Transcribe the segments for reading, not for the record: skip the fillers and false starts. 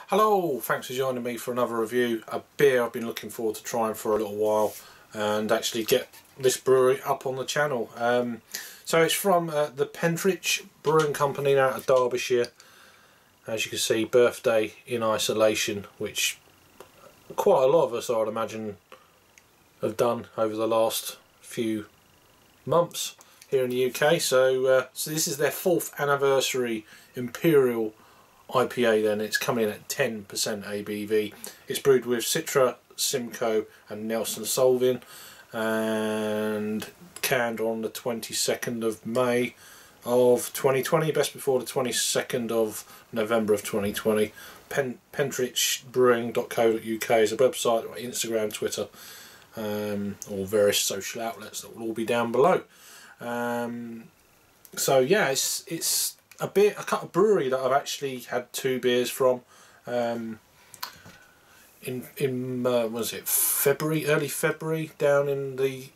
Hello, thanks for joining me for another review. A beer I've been looking forward to trying for a little while and actually get this brewery up on the channel. So it's from the Pentrich Brewing Company out of Derbyshire. As you can see, Birthday in Isolation, which quite a lot of us, I would imagine, have done over the last few months here in the UK. So this is their 4th anniversary Imperial IPA. Then it's coming in at 10% ABV. It's brewed with Citra, Simcoe and Nelson Sauvin, and canned on the 22nd of May of 2020, best before the 22nd of November of 2020. Pentrich Brewing Co is a website, Instagram, Twitter, or various social outlets that will all be down below. So yeah, it's a brewery that I've actually had 2 beers from. In was it February, early February, down in the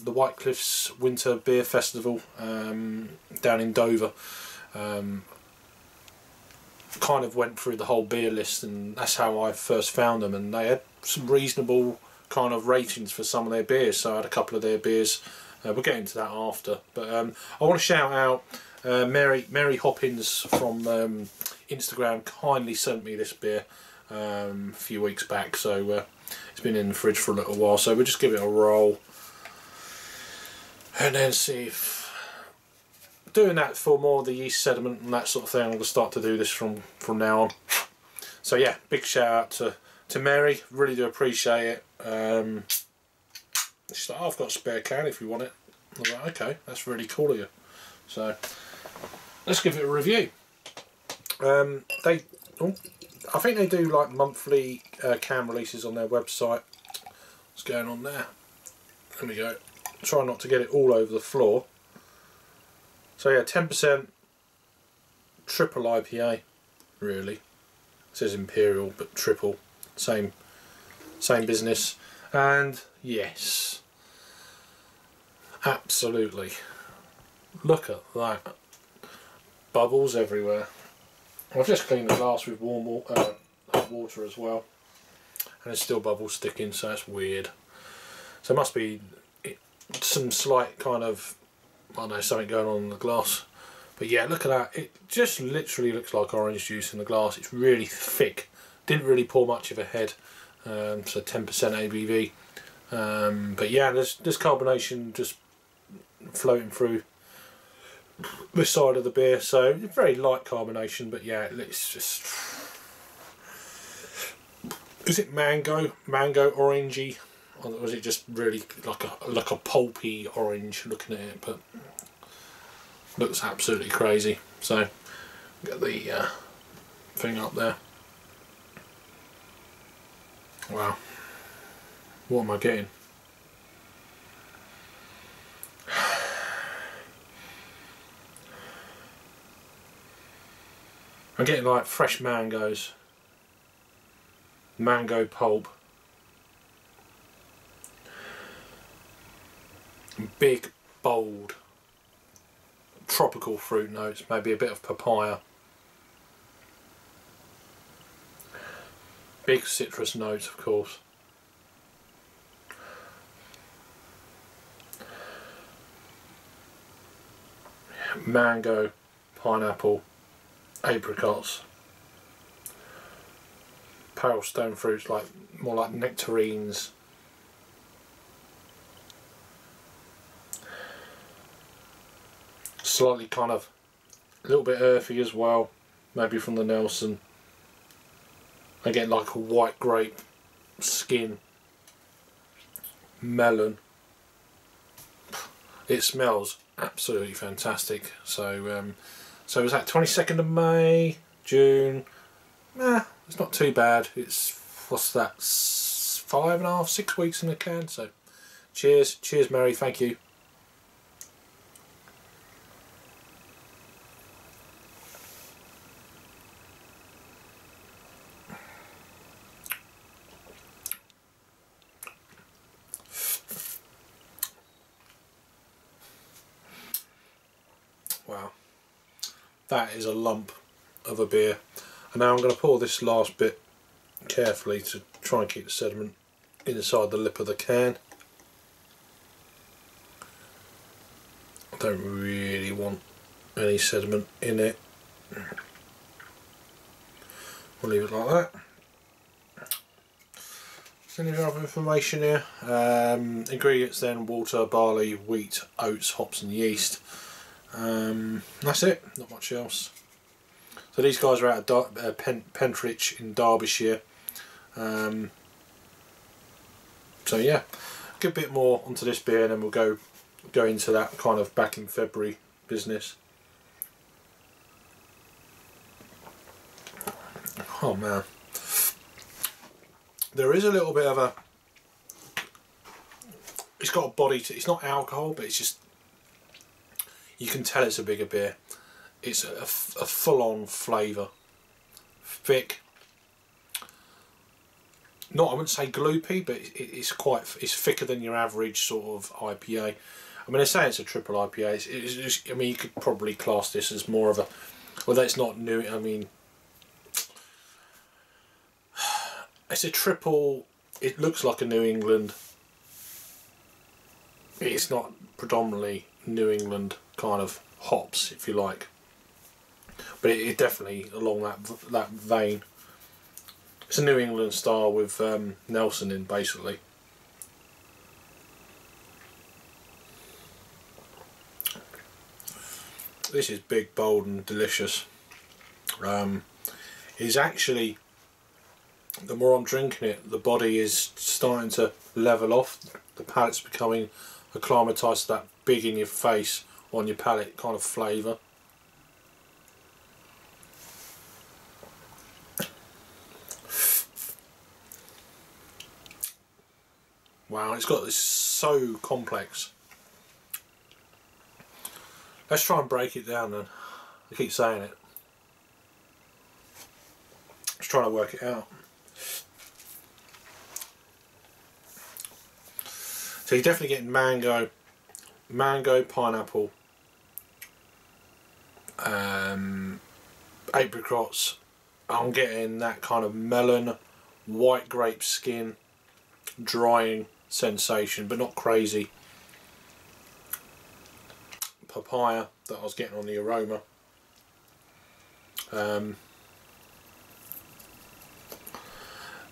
White Cliffs Winter Beer Festival down in Dover. Kind of went through the whole beer list, and that's how I first found them, and they had some reasonable kind of ratings for some of their beers, so I had a couple of their beers. We'll get into that after, but I want to shout out Mary Hoppins from Instagram. Kindly sent me this beer a few weeks back, so it's been in the fridge for a little while, so we'll just give it a roll and then see if doing that for more of the yeast sediment and that sort of thing. I'm going to start to do this from now on. So yeah, big shout out to Mary, really do appreciate it. She's like, oh, I've got a spare can if you want it. I was like, okay, that's really cool of you. So let's give it a review. I think they do like monthly can releases on their website. What's going on there? There we go. Try not to get it all over the floor. So yeah, 10% Triple IPA, really. It says Imperial, but triple. Same business. And yes, absolutely. Look at that. Bubbles everywhere. I've just cleaned the glass with warm hot water as well, and there's still bubbles sticking, so that's weird. So it must be some slight kind of, I don't know, something going on in the glass. But yeah, look at that. It just literally looks like orange juice in the glass. It's really thick. Didn't really pour much of a head. So 10% ABV. But yeah, there's carbonation just floating through this side of the beer, so very light carbonation, but yeah, it's just, is it mango orangey, or was it just really like a pulpy orange looking at it? But looks absolutely crazy. So get the thing up there. Wow, what am I getting? I'm getting like fresh mangoes, mango pulp, big, bold, tropical fruit notes, maybe a bit of papaya, big citrus notes, of course. Mango, pineapple, apricots, pale stone fruits, like more like nectarines. Slightly kind of a little bit earthy as well, maybe from the Nelson. Again, like a white grape skin, melon. It smells absolutely fantastic. So so was that 22nd of May, June? It's not too bad. It's, what's that, 5.5, 6 weeks in the can. So cheers, Mary, thank you. Wow. That is a lump of a beer. And now I'm going to pour this last bit carefully to try and keep the sediment inside the lip of the can. I don't really want any sediment in it. We'll leave it like that. So any other information here? Ingredients then: water, barley, wheat, oats, hops and yeast. That's it, not much else. So these guys are out of Pentrich in Derbyshire. So yeah, a good bit more onto this beer and then we'll go into that kind of back in February business. Oh man, there is a little bit of a, it's got a body to, it's not alcohol, but it's just, you can tell it's a bigger beer. It's a full-on flavour, thick. Not, I wouldn't say gloopy, but it's thicker than your average sort of IPA. I mean, they say it's a triple IPA. It's I mean, you could probably class this as more of a, although it's not new. I mean, it's a triple. It looks like a New England. It's not predominantly New England kind of hops, if you like, but it definitely along that vein. It's a New England style with Nelson in, basically. This is big, bold and delicious. It's actually, the more I'm drinking it, the body is starting to level off. The palate's becoming acclimatised to that big in your face, on your palate kind of flavour. Wow, it's got this so complex. Let's try and break it down then. I keep saying it. Let's try to work it out. So you're definitely getting mango, pineapple, apricots. I'm getting that kind of melon, white grape skin, drying sensation, but not crazy. Papaya that I was getting on the aroma.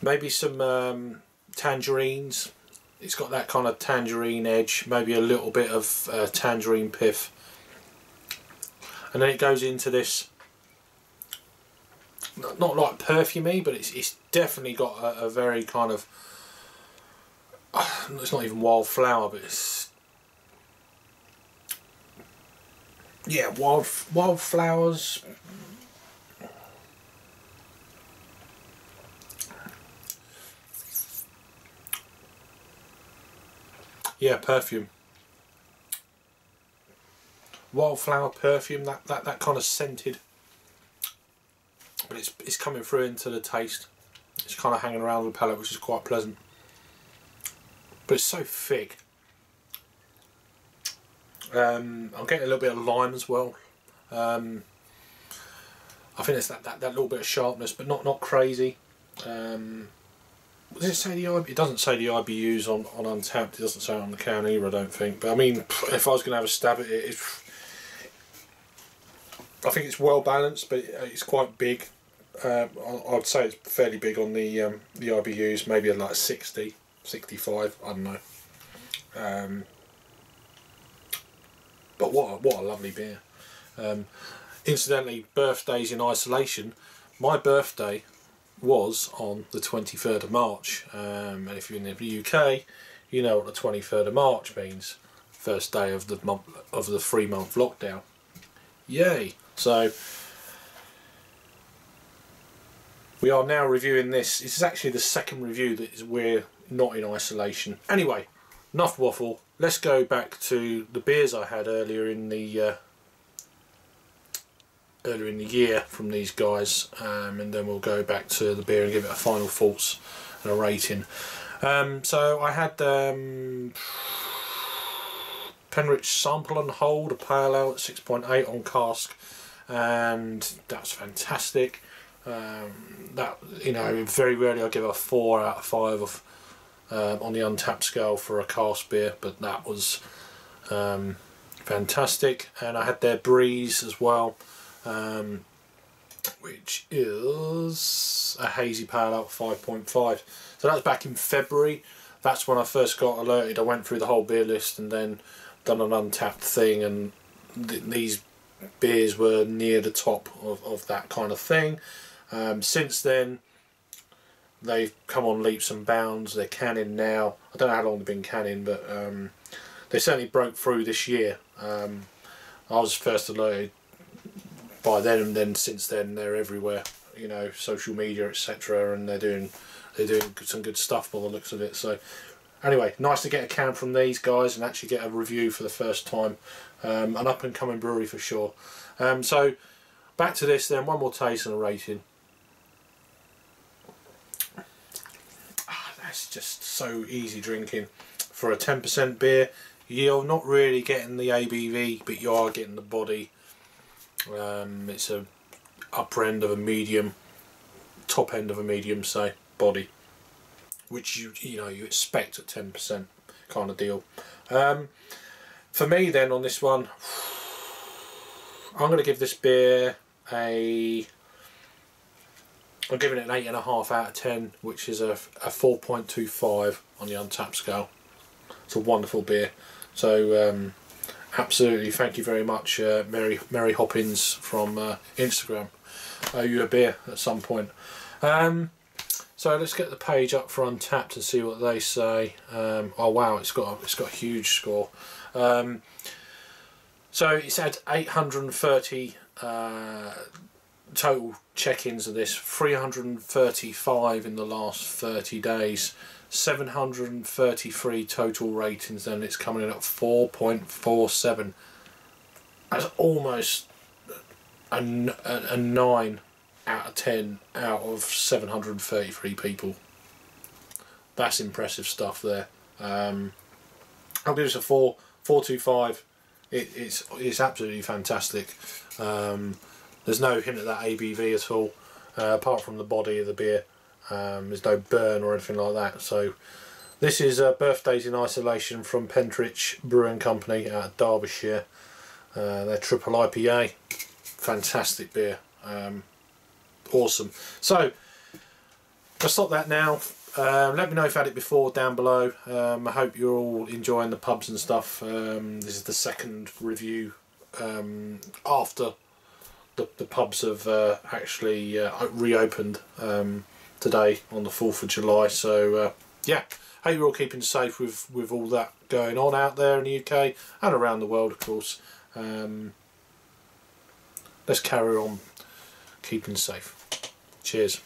Maybe some tangerines. It's got that kind of tangerine edge, maybe a little bit of tangerine pith. And then it goes into this, not like perfumey, but it's definitely got a very kind of, it's not even wildflower, but it's, yeah, wildflowers. Yeah, perfume. Wildflower perfume, that kind of scented. But it's coming through into the taste. It's kind of hanging around the palate, which is quite pleasant. But it's so thick. I'm getting a little bit of lime as well. I think it's that little bit of sharpness, but not crazy. Does it say the IBUs? It doesn't say the IBUs on Untapped. It doesn't say it on the can either, I don't think. But I mean, if I was going to have a stab at it, I think it's well balanced, but it's quite big. I'd say it's fairly big on the IBUs, maybe like 60, 65. I don't know. But what a lovely beer. Incidentally, birthdays in isolation. My birthday was on the 23rd of March, and if you're in the UK, you know what the 23rd of March means. First day of the month, of the 3-month lockdown. Yay! So we are now reviewing this. This is actually the second review that we're not in isolation. Anyway, enough waffle. Let's go back to the beers I had earlier in the year from these guys, and then we'll go back to the beer and give it a final thoughts and a rating. So I had Pentrich Sample and Hold, a pale ale at 6.8 on cask, and that's fantastic. That, you know, very rarely I give a 4 out of 5 of, on the untapped scale for a cask beer, but that was fantastic. And I had their Breeze as well, which is a hazy pale ale 5.5. So that was back in February. That's when I first got alerted. I went through the whole beer list and then done an untapped thing, and these beers were near the top of that kind of thing. Since then they've come on leaps and bounds. They're canning now. I don't know how long they've been canning, but they certainly broke through this year. I was first alerted by them, and then since then they're everywhere, you know, social media, etc., and they're doing some good stuff by the looks of it. So anyway, nice to get a can from these guys and actually get a review for the first time. An up and coming brewery for sure. So back to this then, one more taste and a rating. That's just so easy drinking for a 10% beer. You're not really getting the ABV, but you are getting the body. It's a upper end of a medium, top end of a medium, say, body, which you know you expect at 10% kind of deal. For me then on this one, I'm going to give this beer I'm giving it an 8.5 out of 10, which is a 4.25 on the untapped scale. It's a wonderful beer. So absolutely, thank you very much, Mary Hoppins from Instagram. Owe you a beer at some point. So let's get the page up for Untapped and see what they say. Oh wow, it's got a huge score. So it's had 830 total check-ins of this, 335 in the last 30 days, 733 total ratings, and it's coming in at 4.47. That's almost a 9 out of 10 out of 733 people. That's impressive stuff there. I'll give this a 4.25. It's absolutely fantastic. There's no hint of that ABV at all, apart from the body of the beer. There's no burn or anything like that. So this is Birthdays in Isolation from Pentrich Brewing Company out of Derbyshire. They're Triple IPA. Fantastic beer. Awesome. So I'll stop that now. Let me know if you've had it before down below. I hope you're all enjoying the pubs and stuff. This is the second review after the pubs have actually reopened today on the 4th of July. So yeah, hope you're all keeping safe with all that going on out there in the UK and around the world, of course. Let's carry on keeping safe. Cheers.